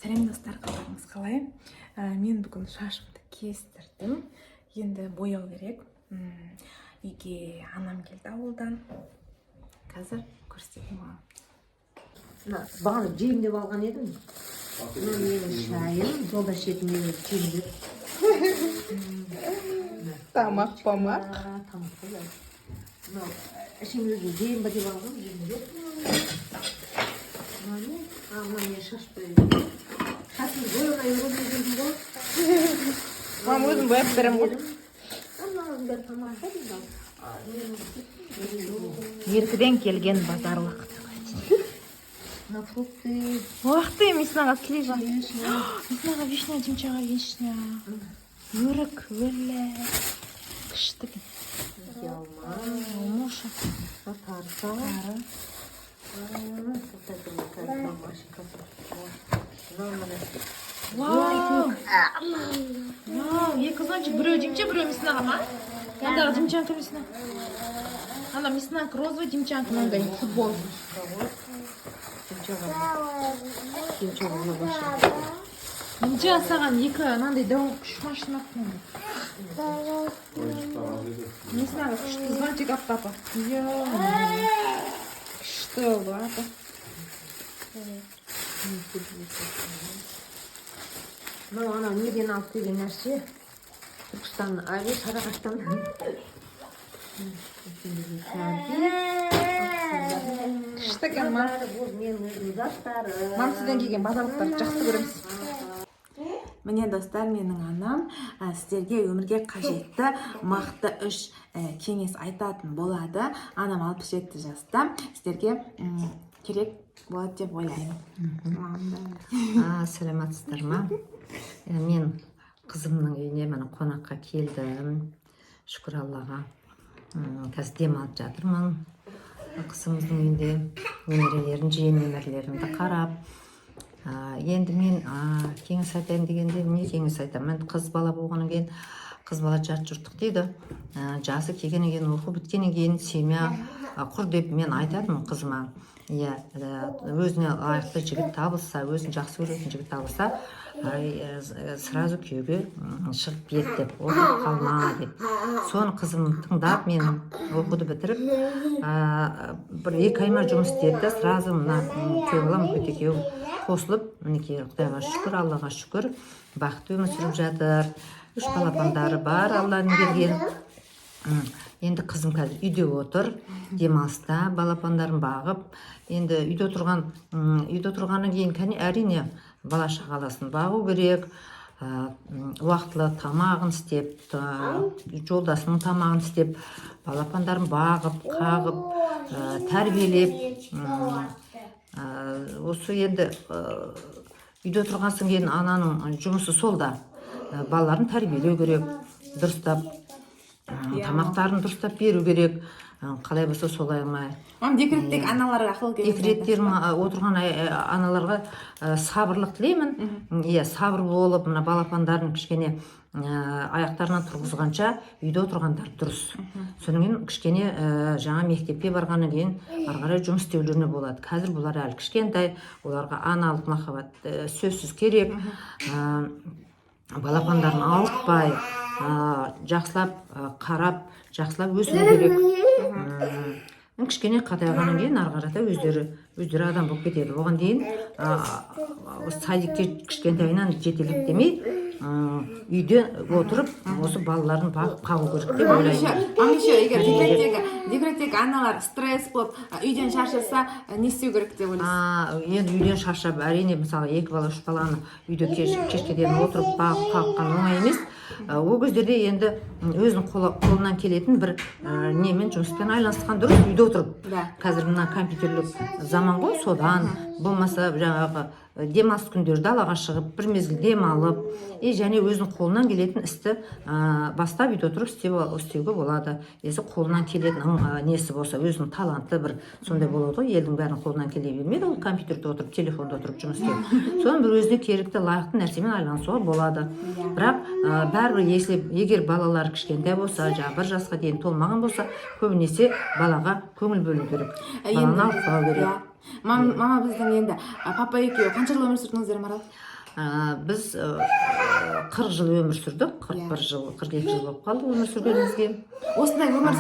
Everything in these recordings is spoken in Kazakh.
Сәлем достар, қалдарыңыз қалай? Мен бүгін шашымды кестірдім. Енді бояу керек. Үйге анам келді ауылдан. Қазір көрсетейін оған. Бағана жеймін деп алған едім. Мына менің шайым, жолда ішетін менің жеймін. Тамақ. Тамақ қой. Мынау ішімізге жеймін ба деп алған, жеймін деп. Мына мен шашып берейін. Шашымды боямай өріп жүрдім ғой. Мам, өзім бояп берем ғой. Еркіден келген базар уақыты. На фрукты. Уақыты Миснаға слива. Миснаға вишня, демчаға вишня. Өрік, өрлі. Күшті. Ялма. Алмаша. Тарса. Вау! Екі зончик, біреу демче, біреу Миснаға ма? Андағы демчанка Мисна. Ана Миснаға розовый демчанка, мынандай футбол. Демча саған екі мынандай дауыл күш машина аттың. Миснаға күшті звончик ап папа. Күшті олды апа. Мынау анау неден алып келген нәрсе? Түркістан, Сарыағаштан. Күшті екен ма? Мам сізден келген базарлықтарды жақсы көреміз. Міне достар, менің анам сіздерге өмірге қажетті мақты үш кеңес айтатын болады. Анам 67 жаста. Сіздерге керек болады деп ойлаймын. Сәлематсыздар ма? Мен қызымның үйіне қонаққа келдім. Шүкір Аллаға. Қазір демалып жатырмын. Қызымыздың үйінде немерелерін, жиен немерелерімді қарап. Енді мен кеңес айтайын дегенде, не кеңес айтамын? Қыз бала болғаннан кейін, қыз бала жат жұрттық дейді. Жасы келгеннен кейін, оқу біткеннен кейін семья құр деп мен айтатынмын қызыма. Өзіне лайықты жігіт табылса, өзін жақсы көретін жігіт табылса, сразу күйеуге шығып кет деп, отырып қалма деп. Соны қызым тыңдап, мен оқуды бітіріп, бір 2 айма жұмыс істеді, сразу мына күйеу балам екеуі қосылып, мінекей Құдайға шүкір, Аллаға шүкір, бақытты өмір сүріп жатыр. 3 балапандары бар, Алланың берген. Енді қызым қазір үйде отыр, демалыста балапандарын бағып. Енді үйде отырғаннан кейін әрине бала шағаласын бағу керек, уақытлы тамағын істеп, жолдасының тамағын істеп, балапандарын бағып, қағып, тәрбиелеп. Осы енді үйде отырғансын кейін ананың жұмысы сол да. Балаларын тәрбиелеу керек, дұрыстап, тамақтарын дұрыстап беру керек. Қалай болса солай ма? Мам, декреттегі аналарға ақыл керек. Декреттерін отырған аналарға сабырлық тілеймін. Сабыр болып, мына балапандарын кішкене аяқтарынан тұрғызғанша үйде отырғандар дұрыс. Содан кейін кішкене жаңа мектепке барғаннан кейін ары қарай жұмыс істеулеріне болады. Қазір бұлар әлі кішкентай, оларға аналық махаббат сөзсіз керек. Балапандарын ауыртпай, жақсылап қарап, жақсылап өсіру керек. Кішкене қатайғаннан кейін ары қарата өздері адам болып кетеді. Оған дейін садикте кішкентайынан жетелеп демей, үйде отырып, осы балаларын бағып қағу керек деп ойлаймын. Еще егер декреттегі аналар стресс болып, үйден шаршаса, не істеу керек деп ойлайсыз? Енді үйден шаршап, әрине мысалы 2 бала 3 баланы үйде кешке дейін отырып бағып қаққан оңай емес. Ол кездерде енді өзінің қолынан келетін бір немен жұмыспен айланысқан дұрыс, үйде отырып. Қазір мына компьютерлік заман ғой, содан болмаса жаңағы демалыс күндері далаға шығып, бір мезгіл демалып, және өзінің қолынан келетін істі бастап үйде отырып істеуге болады. Есі қолынан келетін несі болса, өзінің таланты бір сондай болады ғой, елдің бәрін қолынан келе бермейді, ол компьютерде отырып, телефонда отырып жұмыс істеу. Содан бір өзіне керекті, лайықты нәрсемен айланысуға болады. Бірақ бәрібір егер балалар кішкентай болса, 1 жасқа дейін толмаған болса, көбінесе балаға көңіл бөлу керек. Баланы алып қалу керек. Мама біздің енді папа екеуі қанша жыл өмір сүрдіңіздер, Марал? Біз 40 жыл өмір сүрдік, 41 жыл, 42 жыл болып қалды өмір сүргенімізге. Осындай өмір,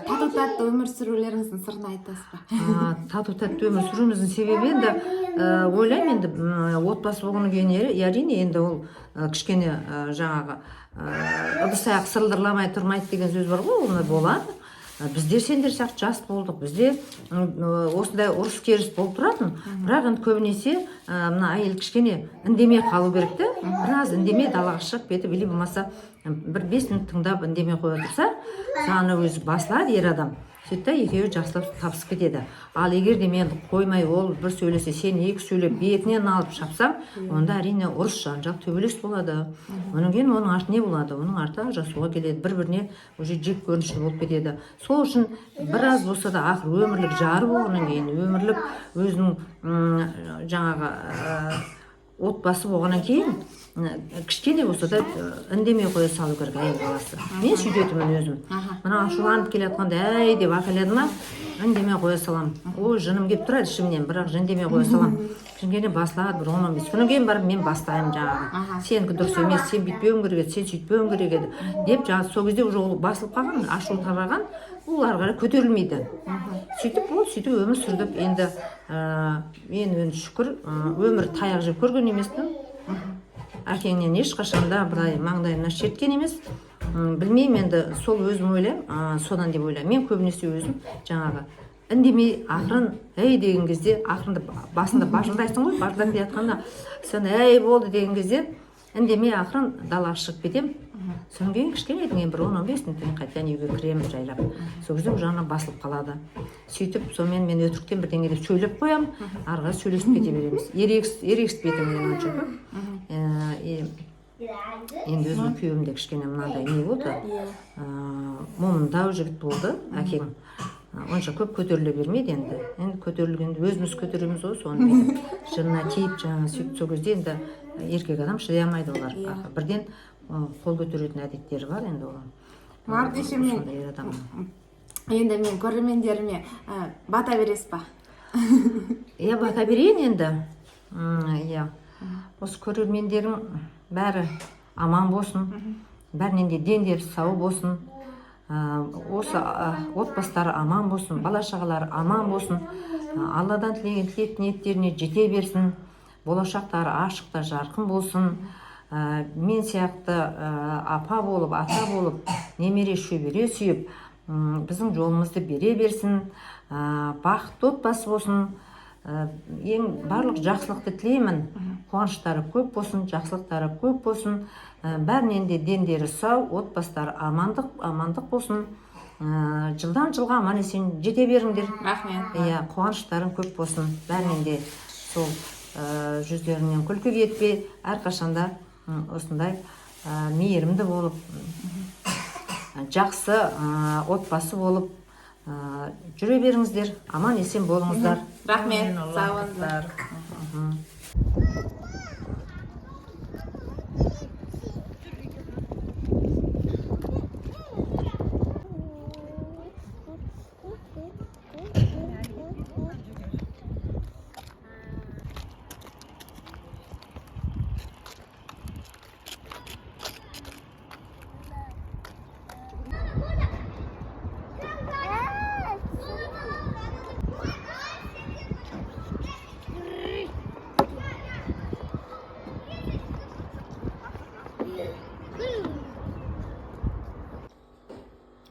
тату-тәтті өмір сүрулеріңіздің сырын айтасыз ба? Тату-тәтті өмір сүруіміздің себебі енді ойлаймын, енді отбасы болғаннан кейін әрине енді ол кішкене жаңағы ыдыс аяқ сылдырламай тұрмайды деген сөз бар ғой, оны болады. Біздер сендер сияқты жас болдық, бізде осындай ұрыс керіс болып тұратын, бірақ енді көбінесе мына әйел кішкене үндемей қалу керек те, біраз үндемей далаға шығып кетіп, или болмаса бір 5 минут тыңдап үндемей қоя тұрса, саны өзі басылады ер адам. Сөйтті екеуі жақсылап табысып кетеді. Ал егер де мен қоймай ол бір сөйлесе, сен екі сөйлеп бетінен алып шапсам, онда әрине ұрыс жанжал төбелес болады. Онан кейін оның арты не болады? Оның арты ажырасуға келеді, бір-біріне уже жек көрінішті болып кетеді. Сол үшін біраз болса да ақыр өмірлік жары болғаннан кейін, өмірлік өзінің жаңағы отбасы болғаннан кейін кішкене болса да үндемей қоя салу керек әйел баласы. Мен сөйтетімін өзім. Мына ашуланып келе жатқанда әй деп ақылады ма, үндемей қоя салам. Ой, жыным келіп тұрады ішімнен, бірақ үндемей қоя салам. Кішкене басылады, бір 10-15 күннен кейін барып мен бастаймын жаңағы. Сенікі дұрыс емес, сен бүйтпеуің керек еді, сен сөйтпеуің керек еді деп жаңағы сол кезде уже ол басылып қалған, ашу тараған, ол ары қарай көтерілмейді. Сөйтіп өмір сүрдік. Енді мен шүкір өмір таяқ жеп көрген емеспін. Әкеңнен ешқашанда былай маңдайына шерткен емес. Білмеймін, енді сол өзім ойлаймын, содан деп ойлаймын. Мен көбінесе өзім жаңағы үндемей ақырын әй деген кезде, ақырында басында бажылдайсың ғой, бажылдап келе жатқанда сен әй болды деген кезде үндемей ақырын далаға шығып кетемін. Содан кейін кішкене деген бір 10-15 минуттан қайтадан үйге кіремін жайлап. Сол кезде жаңа басылып қалады. Сөйтіп сонымен мен өтіріктен бірдеңе деп сөйлеп қоямын, арғы сөйлесіп кете береміз. Ерегіспейтін мен онша көп. Енді өзім күйеуімде кішкене мынандай не болды, момындау жігіт болды, әкең. Онша көп көтеріле бермейді енді. Енді көтерілгенде өзіміз көтереміз ғой, соны бүйтіп жынына тиіп жаңа сөйтіп сол кезде енді еркек адам шыдай алмайды олар. Бірден қол көтеретін әдеттері бар енді олар. Бар десе мен енді мен көрермендеріме бата бересіз ба? Иә, бата берейін енді. Иә. Осы көрермендерім бәрі аман болсын, бәрінен де дендері сау болсын. Осы отбасылары аман болсын, бала-шағалары аман болсын, Алладан тілеген тілек ниеттеріне жете берсін, болашақтары ашық та жарқын болсын. Мен сияқты апа болып, ата болып, немере шөбере сүйіп, біздің жолымызды бере берсін, бақытты отбасы болсын. Ең барлық жақсылықты тілеймін. Қуаныштары көп болсын, жақсылықтары көп болсын. Бәрінен де дендері сау, отбасылары амандық болсын. Жылдан жылға аман есен жете беріңдер. Рахмет. Иә, қуаныштарың көп болсын. Бәрінен де сол жүздерінен күлкі кетпей, әрқашанда осындай мейірімді болып, жақсы отбасы болып жүре беріңіздер. Аман есен болыңыздар. Рахмет. Сау болыңыздар.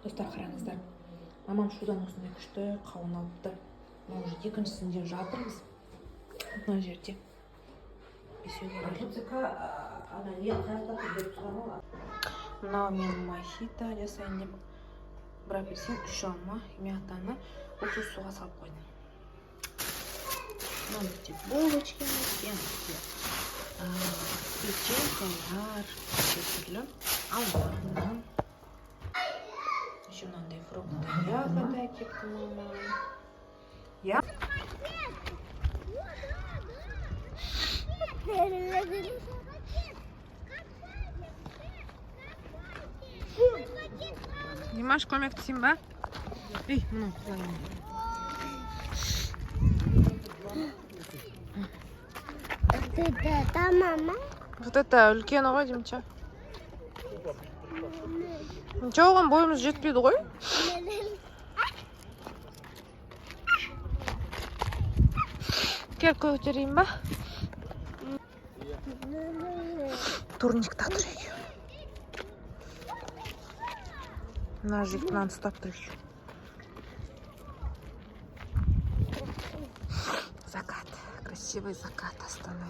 Достар, қараңыздар. Мамам шудан осындай күшті қауын алыпты. Мына уже екіншісінде жатырмыз. Мына жерде. Мынау мен мохито жасайын деп бір апельсин, 3 алма, мятаны осы суға салып қойдым. Мына бізде булочкамыз, енді печенькалар, түрлі алма. Еще мынандай фрукты, ягода әкепті мамам. Димаш, көмектесейін ба? Ей, мынау құлайын. Вот это үлкен ғой Димча. Ничего, оған бойымыз жетпейді ғой. Кел көтерейін ба? Турник тақтырайық. Мына жігіт мынаны ұстап тұр еще. Закат. Красивый закат Астаны.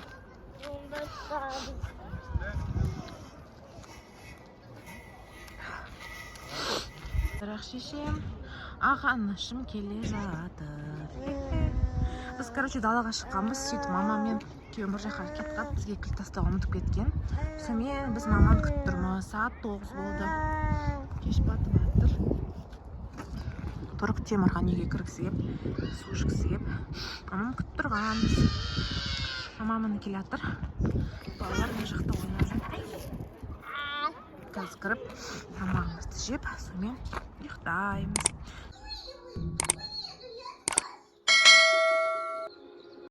Бірақ шешем ағанышым келе жатыр. Біз, короче, далаға шыққанбыз. Сөйтіп мамамен күйеуім бір жаққа кетіп қалып, бізге кілт тастауға ұмытып кеткен. Сонымен біз маманы күтіп тұрмыз. Сағат 9 болды. Кеш батып жатыр. Тұрық Темірхан үйге кіргісі кеп, су ішкісі кеп, мамам күтіп тұрғанбыз. Мамамын келе жатыр. Балалар мына жақта ойнап жатыр. Қазір кіріп, тамағымызды жеп, сонымен ұйықтаймыз.